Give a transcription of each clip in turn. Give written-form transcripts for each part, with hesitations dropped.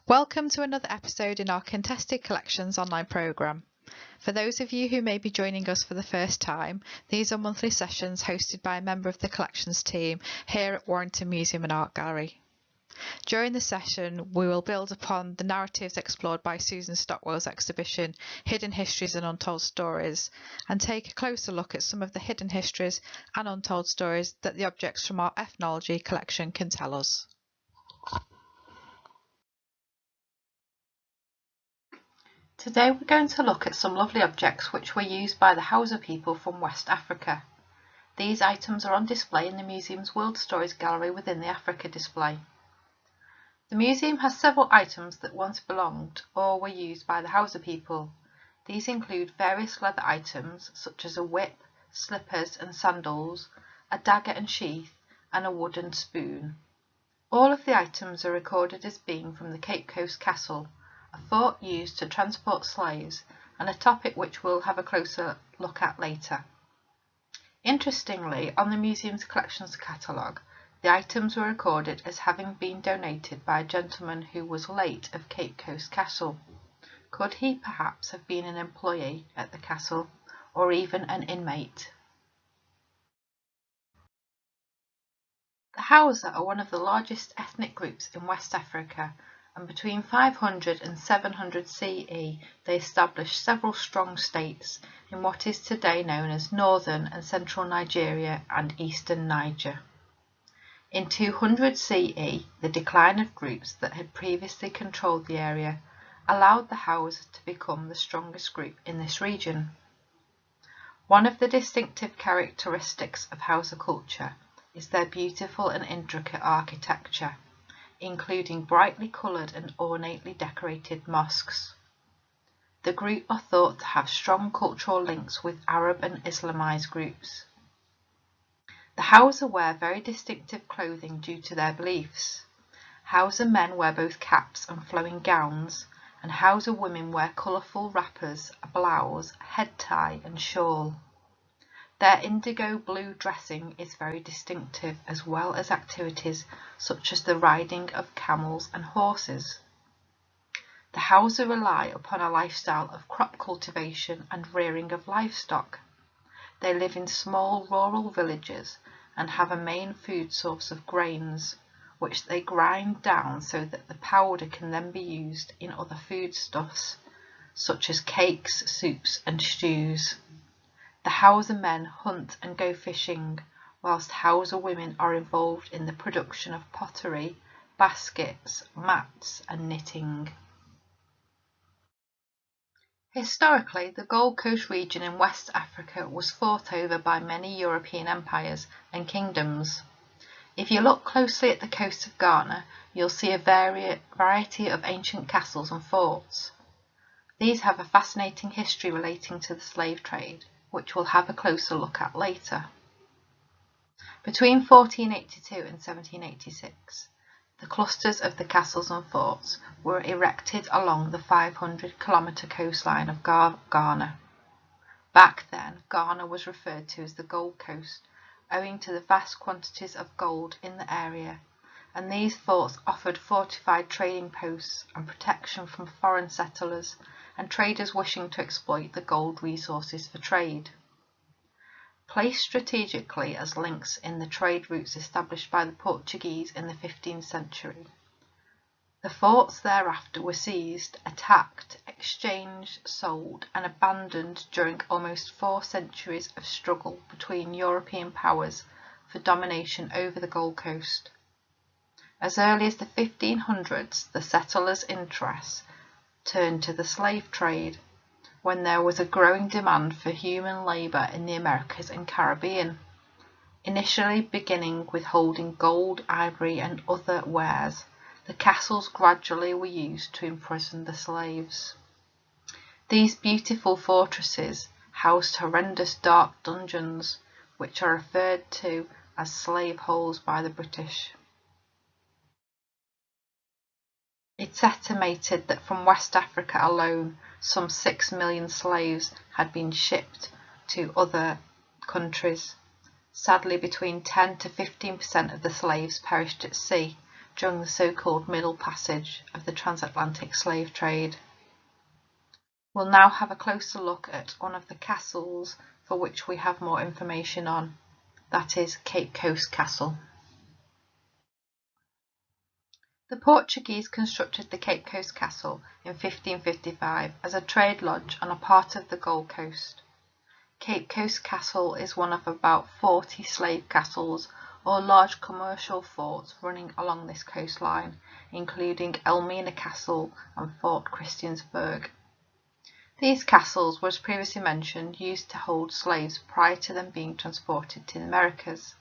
Welcome to another episode in our Contested Collections online programme. For those of you who may be joining us for the first time, these are monthly sessions hosted by a member of the collections team here at Warrington Museum and Art Gallery. During the session, we will build upon the narratives explored by Susan Stockwell's exhibition, Hidden Histories and Untold Stories, and take a closer look at some of the hidden histories and untold stories that the objects from our ethnology collection can tell us. Today we're going to look at some lovely objects which were used by the Hausa people from West Africa. These items are on display in the museum's World Stories gallery within the Africa display. The museum has several items that once belonged or were used by the Hausa people. These include various leather items such as a whip, slippers and sandals, a dagger and sheath, and a wooden spoon. All of the items are recorded as being from the Cape Coast Castle, a fort used to transport slaves, and a topic which we'll have a closer look at later. Interestingly, on the museum's collections catalogue, the items were recorded as having been donated by a gentleman who was late of Cape Coast Castle. Could he perhaps have been an employee at the castle, or even an inmate? The Hausa are one of the largest ethnic groups in West Africa, and between 500 and 700 CE they established several strong states in what is today known as northern and central Nigeria and eastern Niger. In 200 CE, the decline of groups that had previously controlled the area allowed the Hausa to become the strongest group in this region. One of the distinctive characteristics of Hausa culture is their beautiful and intricate architecture, including brightly coloured and ornately decorated mosques. The group are thought to have strong cultural links with Arab and Islamized groups. The Hausa wear very distinctive clothing due to their beliefs. Hausa men wear both caps and flowing gowns, and Hausa women wear colourful wrappers, a blouse, head tie and shawl. Their indigo blue dressing is very distinctive, as well as activities such as the riding of camels and horses. The Hausa rely upon a lifestyle of crop cultivation and rearing of livestock. They live in small rural villages and have a main food source of grains, which they grind down so that the powder can then be used in other foodstuffs, such as cakes, soups and stews. The Hausa men hunt and go fishing, whilst Hausa women are involved in the production of pottery, baskets, mats and knitting. Historically, the Gold Coast region in West Africa was fought over by many European empires and kingdoms. If you look closely at the coast of Ghana, you'll see a variety of ancient castles and forts. These have a fascinating history relating to the slave trade, which we'll have a closer look at later. Between 1482 and 1786, the clusters of the castles and forts were erected along the 500-kilometre coastline of Ghana. Back then, Ghana was referred to as the Gold Coast, owing to the vast quantities of gold in the area, and these forts offered fortified trading posts and protection from foreign settlers and traders wishing to exploit the gold resources for trade. Placed strategically as links in the trade routes established by the Portuguese in the 15th century, the forts thereafter were seized, attacked, exchanged, sold and abandoned during almost 4 centuries of struggle between European powers for domination over the Gold Coast. As early as the 1500s, the settlers' interests turned to the slave trade, when there was a growing demand for human labour in the Americas and Caribbean, initially beginning with holding gold, ivory and other wares. The castles gradually were used to imprison the slaves. These beautiful fortresses housed horrendous dark dungeons, which are referred to as slave holes by the British. It's estimated that from West Africa alone, some 6 million slaves had been shipped to other countries. Sadly, between 10 to 15% of the slaves perished at sea, during the so-called Middle Passage of the transatlantic slave trade. We'll now have a closer look at one of the castles for which we have more information on, that is Cape Coast Castle. The Portuguese constructed the Cape Coast Castle in 1555 as a trade lodge on a part of the Gold Coast. Cape Coast Castle is one of about 40 slave castles or large commercial forts running along this coastline, including Elmina Castle and Fort Christiansburg. These castles were, as previously mentioned, used to hold slaves prior to them being transported to the Americas.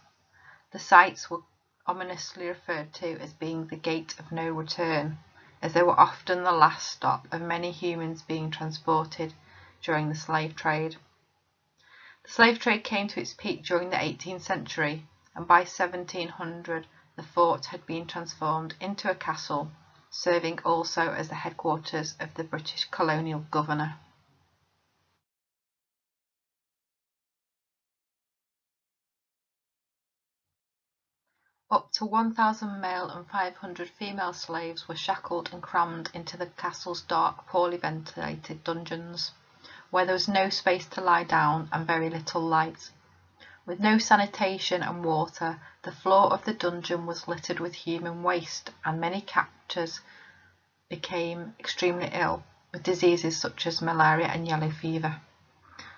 The sites were ominously referred to as being the Gate of No Return, as they were often the last stop of many humans being transported during the slave trade. The slave trade came to its peak during the 18th century, and by 1700 the fort had been transformed into a castle, serving also as the headquarters of the British colonial governor. Up to 1,000 male and 500 female slaves were shackled and crammed into the castle's dark, poorly ventilated dungeons, where there was no space to lie down and very little light. With no sanitation and water, the floor of the dungeon was littered with human waste, and many captors became extremely ill with diseases such as malaria and yellow fever.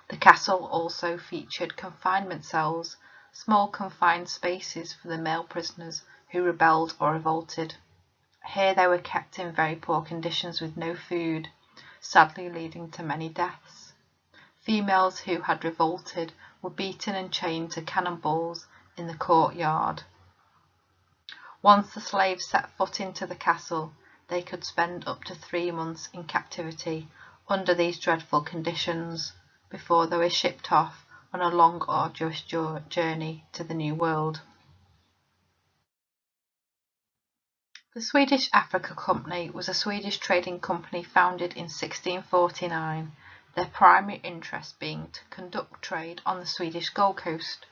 The castle also featured confinement cells, small confined spaces for the male prisoners who rebelled or revolted. Here they were kept in very poor conditions with no food, sadly leading to many deaths. Females who had revolted were beaten and chained to cannonballs in the courtyard. Once the slaves set foot into the castle, they could spend up to 3 months in captivity under these dreadful conditions before they were shipped off on a long, arduous journey to the New World. The Swedish Africa Company was a Swedish trading company founded in 1649, their primary interest being to conduct trade on the Swedish Gold Coast.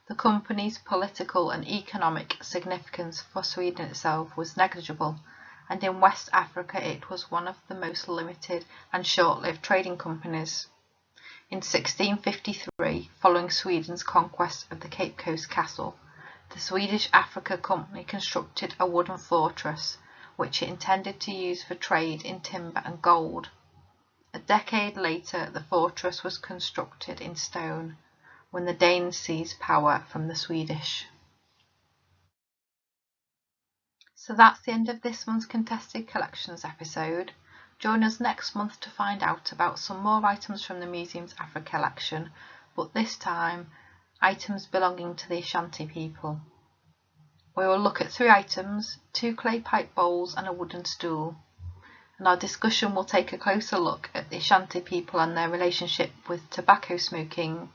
The company's political and economic significance for Sweden itself was negligible, and in West Africa it was one of the most limited and short-lived trading companies. In 1653, following Sweden's conquest of the Cape Coast Castle, the Swedish Africa Company constructed a wooden fortress, which it intended to use for trade in timber and gold. A decade later, the fortress was constructed in stone, when the Danes seized power from the Swedish. So that's the end of this month's Contested Collections episode. Join us next month to find out about some more items from the museum's Africa collection, but this time items belonging to the Ashanti people. We will look at 3 items, 2 clay pipe bowls and a wooden stool. And our discussion will take a closer look at the Ashanti people and their relationship with tobacco smoking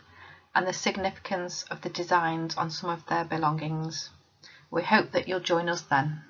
and the significance of the designs on some of their belongings. We hope that you'll join us then.